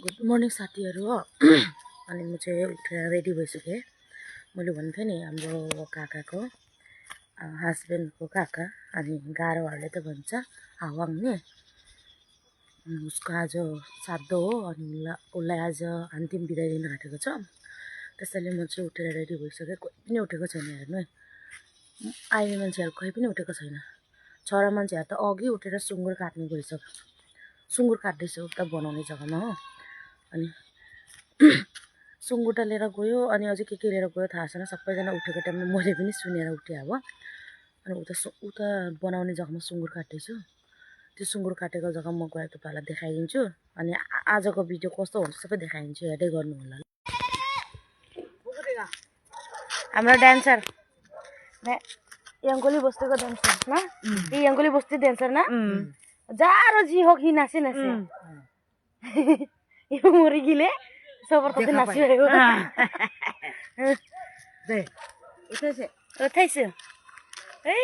Good morning साथीहरू हो। अनि म चाहिँ उठेर रेडी भइसकेँ। मैले भन्थेँ नि हाम्रो काकाको हस्बेन्डको काका अनि गारोहरूले त भन्छ हावाङ नि उसको आज सातो हो अनि उसलाई आज अन्तिम बिदाई दिन आँटेको छ। त्यसैले म चाहिँ उठेर रेडी भइसकेँ। कोही पनि उठेको छैन हेर्नु है, आइने मान्छेहरू कोही पनि उठेको छैन। छोरा मान्छेहरू त अघि उठेर सुँगुर काट्नु गइसक्यो। सुँगुर काट्दैछु उता बनाउने जग्गामा हो। अनि सुँगुर लिएर गयो अनि अझै के लिएर गयो थाहा छैन। सबैजना उठेको टाइममा मैले पनि सुनेर उठेँ अब। अनि उता बनाउने जग्गामा सुँगुर काट्दैछु। त्यो सुँगुर काटेको जग्गा म गएर तपाईँहरूलाई देखाइदिन्छु। अनि आजको भिडियो कस्तो हुन्छ सबै देखाइदिन्छु, हेर्दै गर्नु होला। हाम्रो डान्सर यङ्गोली बस्तीको डान्सर न, ये यङ्गोली बस्ती डान्सर न जारो जी हो कि नाचे नाचे यो मुर्गीले सबरको नाचिरहेको दे उठाइछु है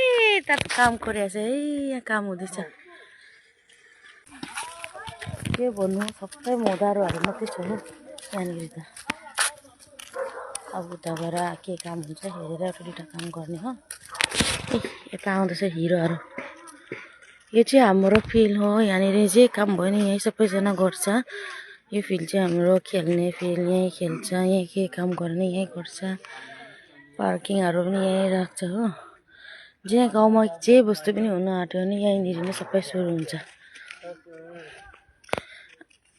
त काम गरिरहेछ है। यहाँ काम हुँदैछ के भन्नु, सबै मोदारोहरू मात्रै छ हो यहाँनिर त। अब उता गएर के काम हुन्छ हेरेर एउटा दुइटा काम गर्ने हो। यता आउँदैछ हिरोहरू। यो चाहिँ हाम्रो फिल्ड हो। यहाँनिर जे काम भयो नि यहीँ सबैजना गर्छ। यो फिल्ड चाहिँ हाम्रो खेल्ने फिल्ड, यहीँ खेल्छ, यहीँ के काम गर्ने यहीँ गर्छ। पार्किङहरू पनि यहीँ राख्छ हो। जे गाउँमा जे वस्तु पनि हुन आँट्यो भने यहीँनिर नै सबै सुरु हुन्छ।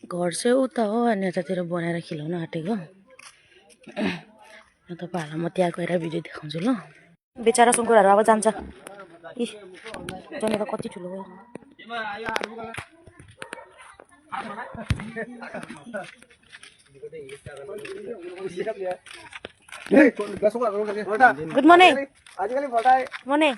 घर चाहिँ उता हो अनि यतातिर बनाएर खिलाउन आँटेको। तपाईँहरूलाई म त्यहाँ गएर भिडियो देखाउँछु ल। बेचारा सुँगुरहरू अब जान्छ। इ जाने त कति ठुलो हो। Good morning morning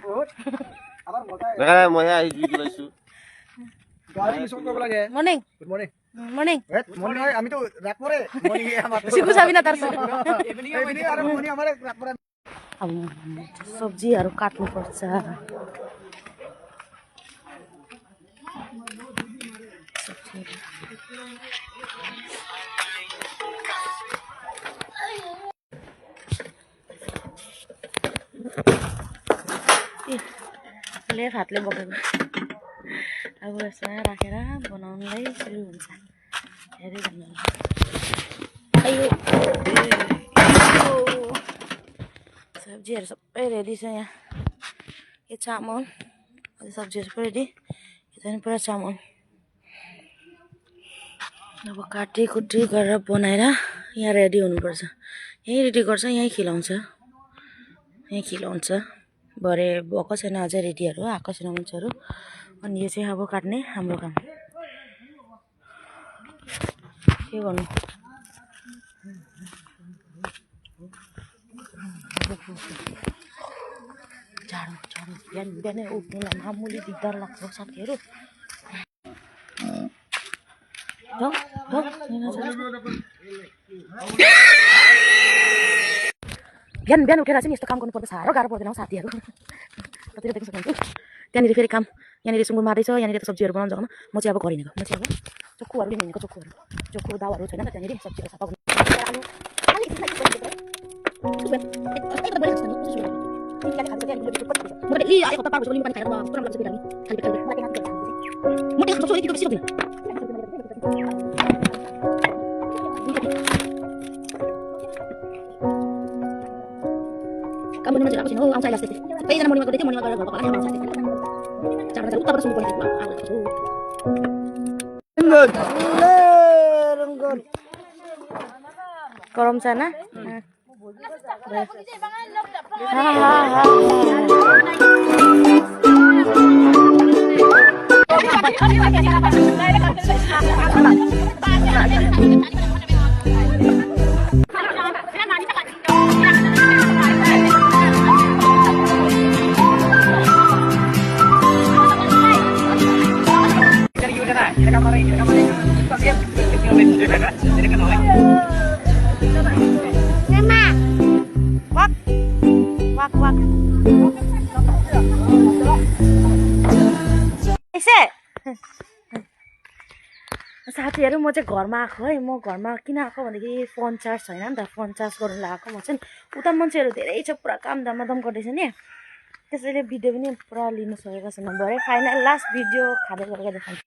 morning morning আমি তো রাত পরে सिकु साबी न तार्छ। अब सब्जीहरू काट्नुपर्छ। लेफ्ट हातले बोकेको अब यसमा राखेर बनाउनलाई सुरु हुन्छ। हेर्दै गर्नु अयो सब्जीहरू सबै रेडी छ। यहाँ यो चामल सब्जीहरू सबै रेडी, यता पनि पुरा चामल। अब काटीकुटी गरेर बनाएर यहाँ रेडी हुनुपर्छ। यहीँ रेडी गर्छ, यहीँ खिलाउँछ, यहीँ खिलाउँछ। भरे भएको छैन अझै रेडीहरू आएको छैन मान्छेहरू। अनि यो चाहिँ अब काट्ने हाम्रो काम के गर्नु। जाडो जाडो बिहान बिहानै उठ्नुलाई मामुली दिगदार लाग्छ साथीहरू। बिहान बिहान उठेर चाहिँ यस्तो काम गर्नुपर्छ, साह्रो गाह्रो पर्दैन हौ साथीहरू। कतिले देख्न सक्नुहुन्छ त्यहाँनिर फेरि काम, यहाँनिर सुँगुर मार्दैछ, यहाँनिर त सब्जीहरू बनाउने जग्गामा म चाहिँ अब घर हिँडेको। म चाहिँ अब चोक्कुहरू लिनु हिँडेको। चोक्कु दाउहरू छैन त त्यहाँनिर सब्जीहरू सफा गर्नु। काम गर्नु मान्छे आएको छैन हो, आउँछ अहिले जस्तै सबैजना मर्निङमा गर्दै थियो। मर्निङमा गरेर घर पाला आउँछ चार बजे उताबाट सुन्नु परेको गरम छ ना। Wak. Ese. साथीहरू म चाहिँ घरमा आएको है म घरमा किन आएको भनेदेखि फोन चार्ज छैन नि त फोन चार्ज गर्नु लगाएको म चाहिँ उता मान्छेहरू धेरै छ पुरा काम दामादम गर्दैछ नि त्यसैले भिडियो पनि पुरा लिनु सकेको छैन भरे फाइनल लास्ट भिडियो खाँदै गरेर देखाउँछु